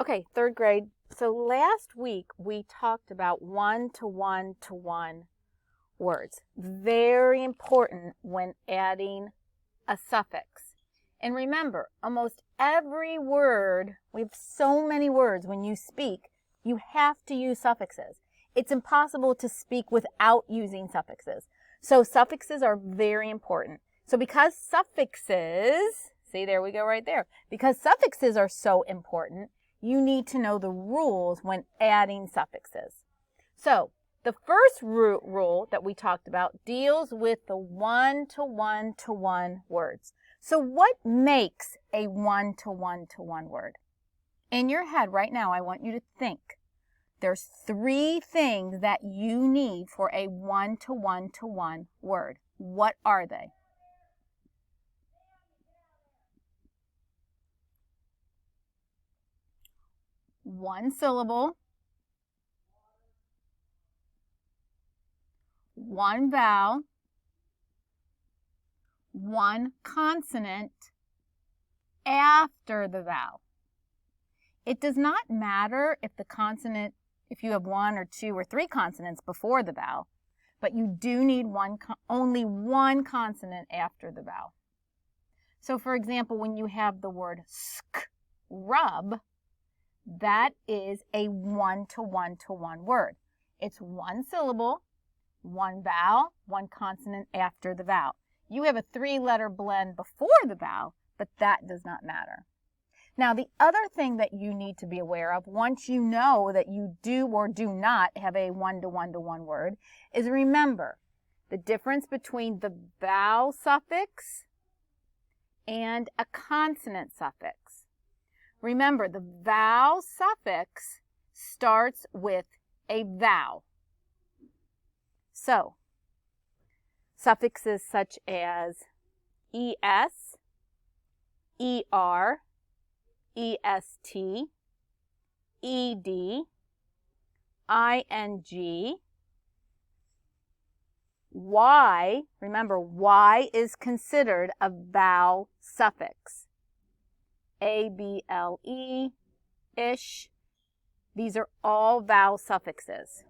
Okay, third grade. So last week we talked about one-to-one words. Very important when adding a suffix. And remember, almost every word, we have so many words when you speak, you have to use suffixes. It's impossible to speak without using suffixes. So suffixes are very important. So because suffixes, see, there we go right there. Because suffixes are so important, you need to know the rules when adding suffixes. So the first rule that we talked about deals with the one-to-one words. So what makes a one-to-one word? In your head right now, I want you to think. There's 3 things that you need for a one-to-one word. What are they? One syllable, one vowel, one consonant after the vowel. It does not matter if the consonant, if you have 1 or 2 or 3 consonants before the vowel, but you do need only one consonant after the vowel. So for example, when you have the word scrub, that is a one-to-one word. It's one syllable, one vowel, one consonant after the vowel. You have a 3-letter blend before the vowel, but that does not matter. Now, the other thing that you need to be aware of, once you know that you do or do not have a one-to-one word, is remember the difference between the vowel suffix and a consonant suffix. Remember, the vowel suffix starts with a vowel. So, suffixes such as es, er, est, ed, ing, y, remember y is considered a vowel suffix. able, ish, these are all vowel suffixes.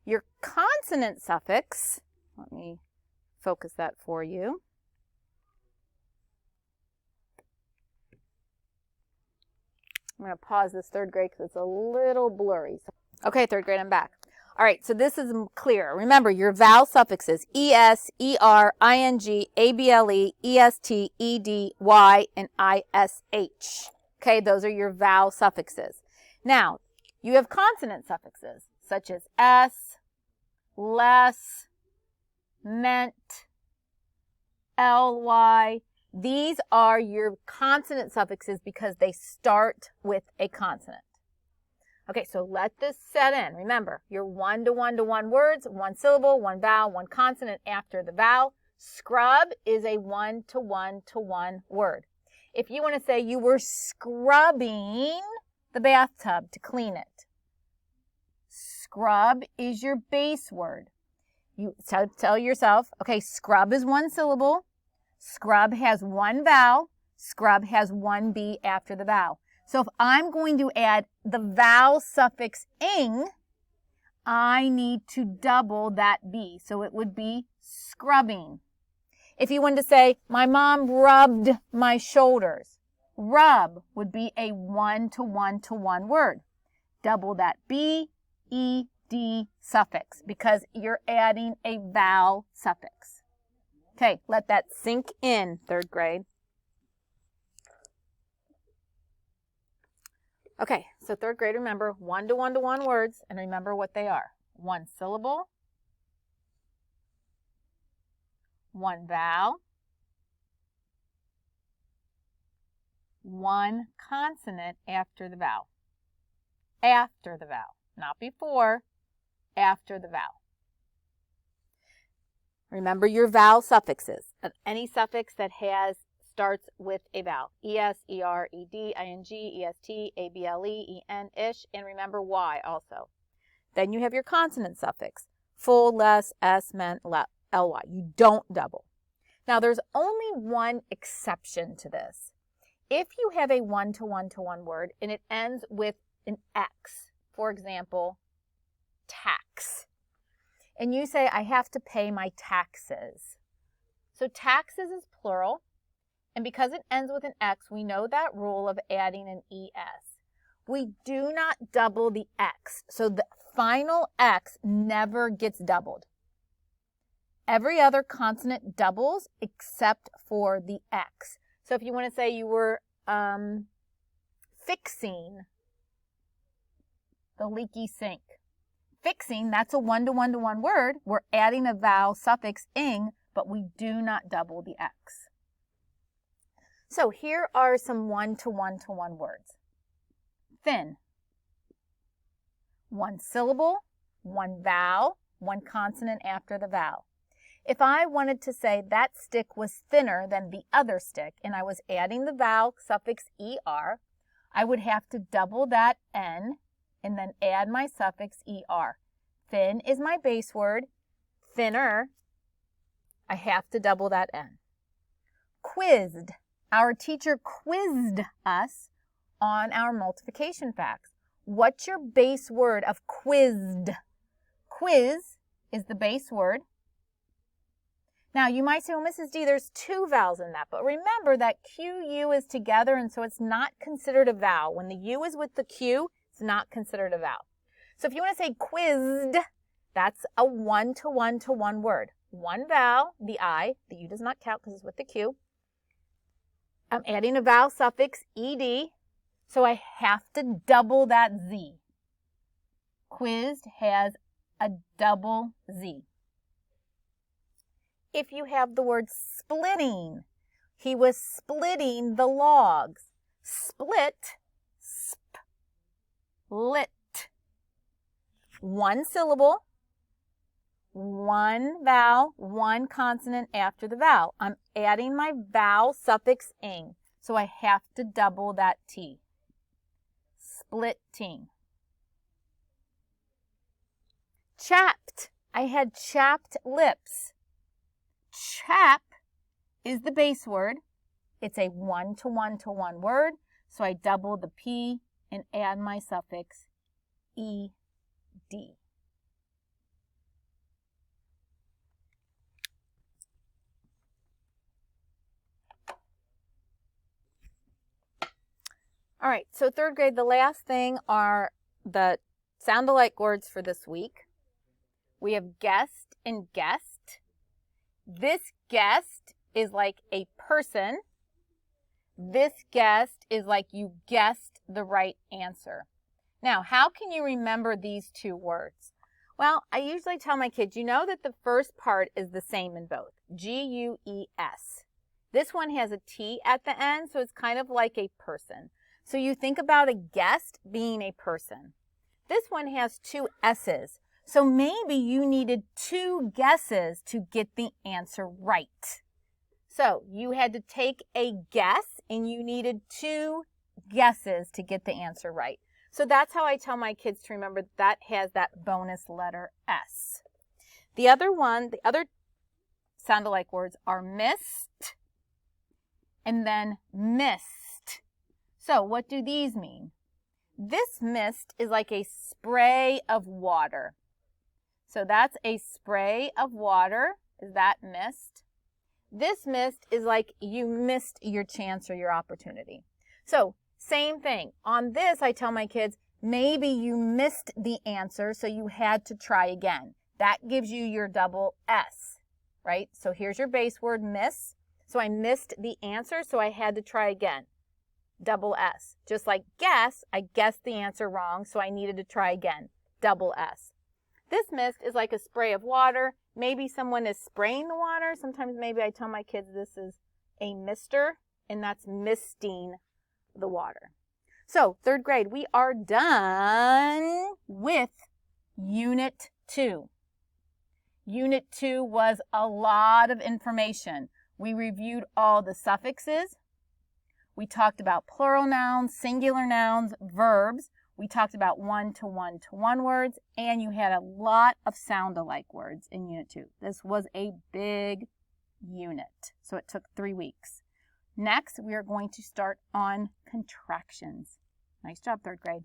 Your consonant suffix, let me focus that for you. I'm going to pause this third grade because it's a little blurry. Okay, third grade, I'm back. All right, so this is clear. Remember, your vowel suffixes, es, er, ing, able, est, ed, y, and ish. Okay, those are your vowel suffixes. Now, you have consonant suffixes, such as s, less, meant, ly. These are your consonant suffixes because they start with a consonant. Okay, so let this set in. Remember, your one-to-one words, one syllable, one vowel, one consonant after the vowel. Scrub is a one-to-one word. If you want to say you were scrubbing the bathtub to clean it, scrub is your base word. You tell yourself, okay, scrub is one syllable. Scrub has one vowel. Scrub has one B after the vowel. So if I'm going to add the vowel suffix ing, I need to double that B. So it would be scrubbing. If you wanted to say, my mom rubbed my shoulders, rub would be a one-to-one word. Double that B, E, D suffix because you're adding a vowel suffix. Okay, let that sink in, third grade. Okay, so third grade, remember one-to-one words, and remember what they are. One syllable, one vowel, one consonant after the vowel. After the vowel, not before, after the vowel. Remember your vowel suffixes. Any suffix that starts with a vowel. Es, er, ed, ing, est, able, en, ish, and remember y also. Then you have your consonant suffix. Full, less, s, meant, ly. You don't double. Now there's only one exception to this. If you have a one-to-one word and it ends with an X. For example, tax. And you say, I have to pay my taxes. So taxes is plural. And because it ends with an X, we know that rule of adding an ES. We do not double the X. So the final X never gets doubled. Every other consonant doubles except for the X. So if you want to say you were fixing the leaky sink. Fixing, that's a one-to-one-to-one word. We're adding a vowel suffix ing, but we do not double the X. So here are some one-to-one-to-one words. Thin. One syllable, one vowel, one consonant after the vowel. If I wanted to say that stick was thinner than the other stick, and I was adding the vowel suffix ER, I would have to double that N and then add my suffix ER. Thin is my base word. Thinner, I have to double that N. Quizzed. Our teacher quizzed us on our multiplication facts. What's your base word of quizzed? Quiz is the base word. Now, you might say, well, Mrs. D, there's two vowels in that. But remember that Q-U is together, and so it's not considered a vowel. When the U is with the Q, it's not considered a vowel. So if you want to say quizzed, that's a one-to-one-to-one word. One vowel, the I. The U does not count because it's with the Q. I'm adding a vowel suffix, ed, so I have to double that Z. Quizzed has a double Z. If you have the word splitting, he was splitting the logs. Split, split. One syllable, one vowel, one consonant after the vowel. I'm adding my vowel suffix ing, so I have to double that T. Splitting. Chapped. I had chapped lips. Chap is the base word. It's a one-to-one-to-one word, so I double the P and add my suffix ED. All right, so third grade, the last thing are the sound-alike words for this week. We have guest and guest. This guest is like a person. This guest is like you guessed the right answer. Now, how can you remember these two words? Well, I usually tell my kids, you know that the first part is the same in both. G-U-E-S. This one has a T at the end, so it's kind of like a person. So you think about a guest being a person. This one has two S's. So maybe you needed two guesses to get the answer right. So you had to take a guess and you needed two guesses to get the answer right. So that's how I tell my kids to remember that has that bonus letter S. The other sound-alike words are missed and then mist. So what do these mean? This mist is like a spray of water. So that's a spray of water. Is that mist? This mist is like you missed your chance or your opportunity. So same thing. On this, I tell my kids, maybe you missed the answer, so you had to try again. That gives you your double S, right? So here's your base word, miss. So I missed the answer, so I had to try again. Double S. Just like guess, I guessed the answer wrong, so I needed to try again. Double S. This mist is like a spray of water. Maybe someone is spraying the water. Sometimes maybe I tell my kids this is a mister, and that's misting the water. So, third grade, we are done with Unit 2. Unit 2 was a lot of information. We reviewed all the suffixes. We talked about plural nouns, singular nouns, verbs. We talked about one-to-one-to-one words, and you had a lot of sound-alike words in Unit 2. This was a big unit, so it took 3 weeks. Next, we are going to start on contractions. Nice job, third grade.